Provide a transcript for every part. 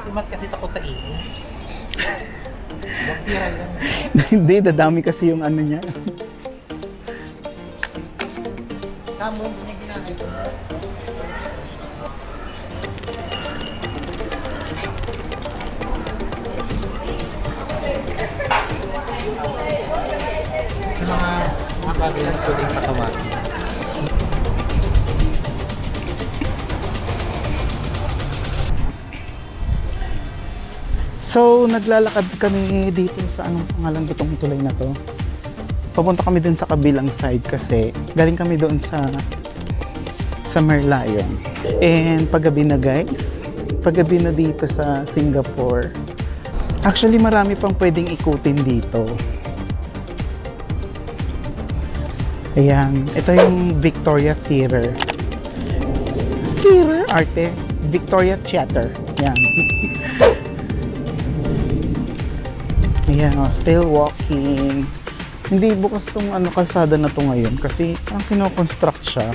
Si Matt kasi takot sa inyo. Vampira yan. Hindi, dadami kasi yung ano niya. Kamo, hindi niya ginagawa. Sa mga bagay lang pwedeng patawarin. So, naglalakad kami dito sa anong pangalan itong tulay na to. Papunta kami dun sa kabilang side kasi galing kami doon sa Merlion. And paggabi na guys, paggabi na dito sa Singapore. Actually, marami pang pwedeng ikutin dito. Ayan, ito yung Victoria Theater. Theater? Arte? Victoria Theater. Ayan. Ayan, still walking. Hindi bukas tong kalsada na to ngayon kasi ang kino-construct siya.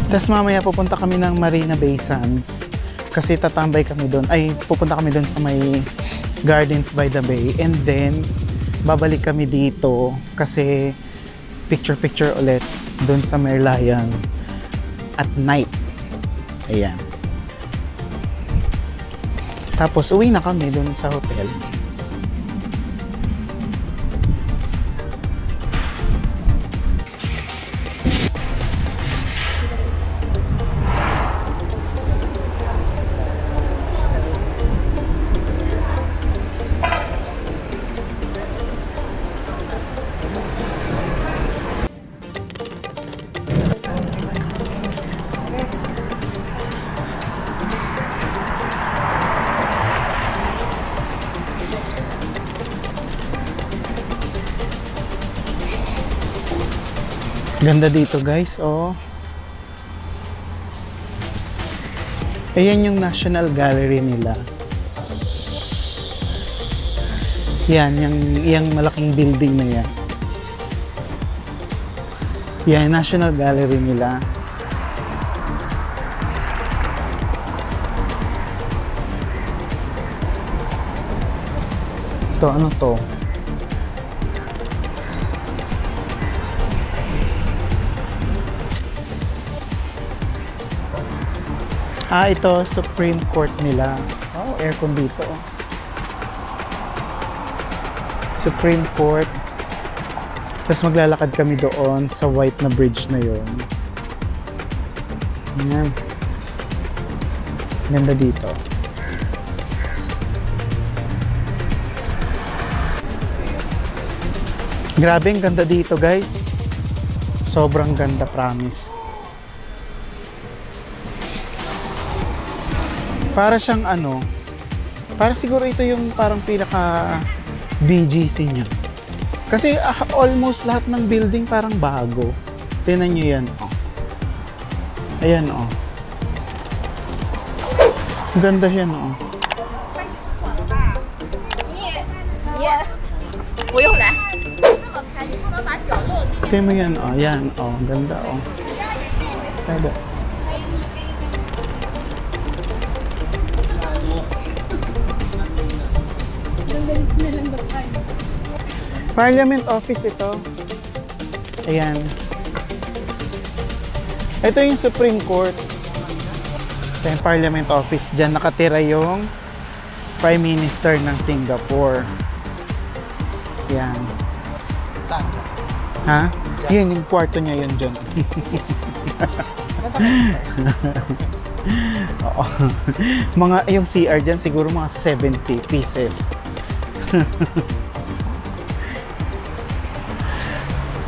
Tapos mamaya pupunta kami ng Marina Bay Sands kasi tatambay kami doon. Ay, pupunta kami doon sa may Gardens by the Bay and then babalik kami dito kasi picture ulit doon sa Merlion at night. Ayan. Tapos uwi na kami doon sa hotel. Ganda dito guys, oh. Ayan yung National Gallery nila. Yan, yung malaking building na yan. Yan, National Gallery nila. Ito, ano to? Ah, ito, Supreme Court nila. Oh, aircon dito. Supreme Court. Tapos maglalakad kami doon sa white na bridge na yon. Ayan. Ganda dito. Grabe, ang ganda dito guys. Sobrang ganda, promise. Para siyang ano, para siguro ito yung parang pinaka BGC niya. Kasi almost lahat ng building parang bago. Tingnan nyo yan, oh. Ayan, oh. Ganda siya, no? Tingnan mo yan, oh. Yan, oh. Ganda, oh. Ganda. Parliament Office ito. Ayan. Ito yung Supreme Court. Ito yung Parliament Office. Diyan nakatira yung Prime Minister ng Singapore. Ayan. Saan? Ha? Yun, yung kwarto niya yun dyan. Oo. Yung CR dyan siguro mga 70 pieces.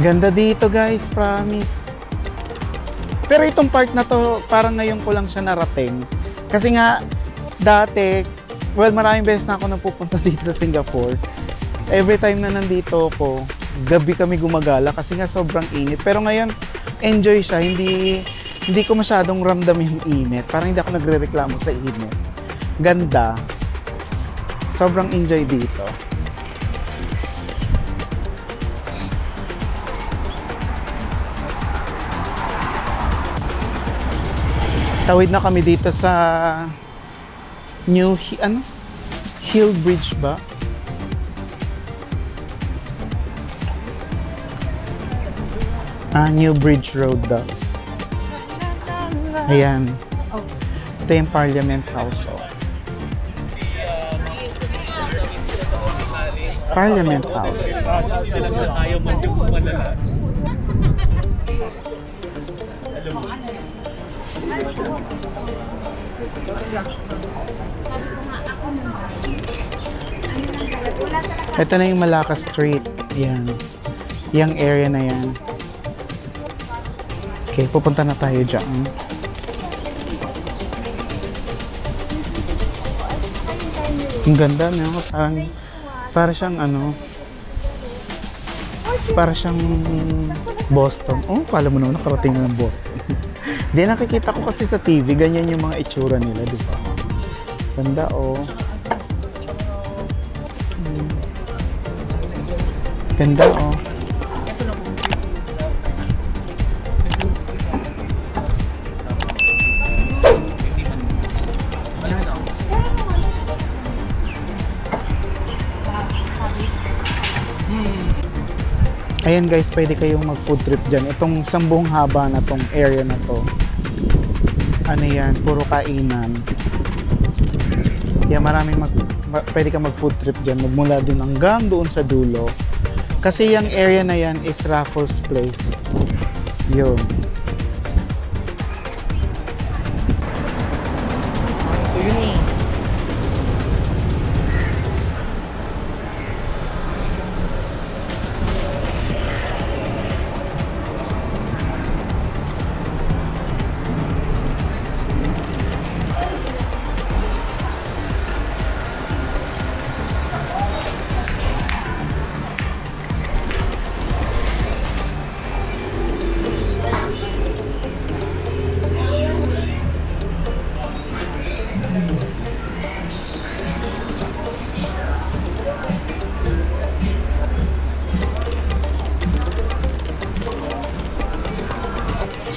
Ganda dito guys, promise. Pero itong part na to, parang ngayon ko lang siya narating. Kasi nga, dati, well, maraming beses na ako napupunta dito sa Singapore. Every time na nandito ako, gabi kami gumagala kasi nga sobrang init. Pero ngayon, enjoy siya. Hindi ko masyadong ramdam yung init. Parang hindi ako nagre-reklamo sa init. Ganda. Sobrang enjoy dito. Tawid na kami dito sa Hill Bridge ba? New Bridge Road daw. Ayan. Ito yung Parliament House. Oh. Parliament House. Ito na yung Malacca Street. Yan. Yung area na yan. Okay, pupunta na tayo dyan. Ang ganda, no? Para siyang para siyang Boston. Oh, kala mo naman nakarating na ng Boston. Hindi, nakikita ko kasi sa TV, ganyan yung mga itsura nila, di ba? Ganda, oh. Ganda, oh. Ayan guys, pwede kayong mag food trip dyan. Itong sambung haba na tong area na to. Ano yan, puro kainan. Kaya maraming pwede kang mag food trip dyan. Magmula din hanggang doon sa dulo. Kasi yung area na yan is Raffles Place. Yun. Ito yun eh.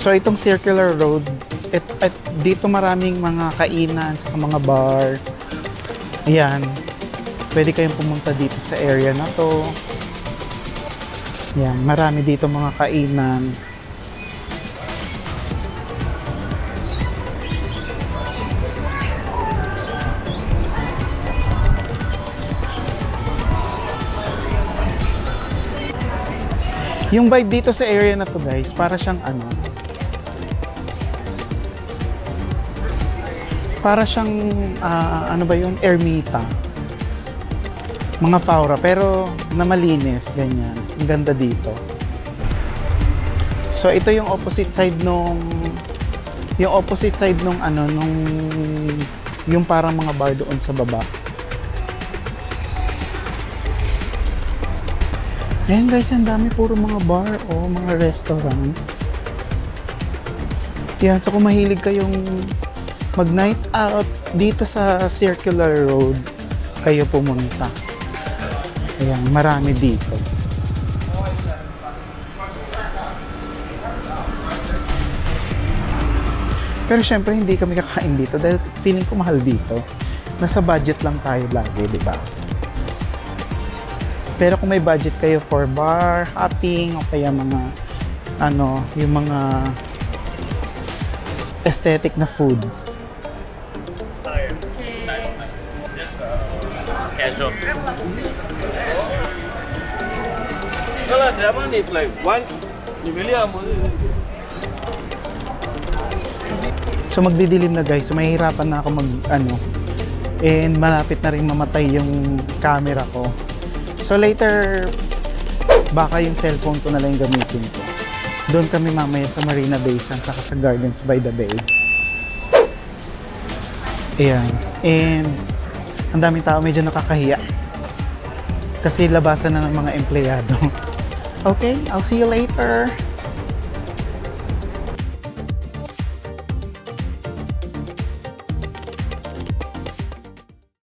So itong circular road, dito maraming mga kainan, saka mga bar. Ayan. Pwede kayong pumunta dito sa area na to. Ayan, marami dito mga kainan. Yung vibe dito sa area na to guys, para siyang para siyang ano ba yun? Ermita. Mga faura pero na malinis, ganyan. Ang ganda dito. So ito yung opposite side nung yung parang mga bar doon sa baba. Ayan guys, ang dami puro mga bar o mga restaurant. Yan, so kung mahilig kayong mag-night out dito sa Circular Road, kayo pumunta. Ayan, marami dito. Pero syempre hindi kami kakain dito dahil feeling ko mahal dito. Nasa budget lang tayo lagi, di ba? Pero kung may budget kayo for bar, hopping, o kaya mga yung mga aesthetic na foods. Casual. No, that one is like once you really are. So magdidilim na guys, so mahihirapan na ako and malapit na rin mamatay yung camera ko. So later, baka yung cellphone ko na lang yung gamitin ko. Doon kami mamaya sa Marina Bay Sands saka sa Gardens by the Bay. Ayan. And ang daming tao, medyo nakakahiya. Kasi labasan na ng mga empleyado. Okay, I'll see you later.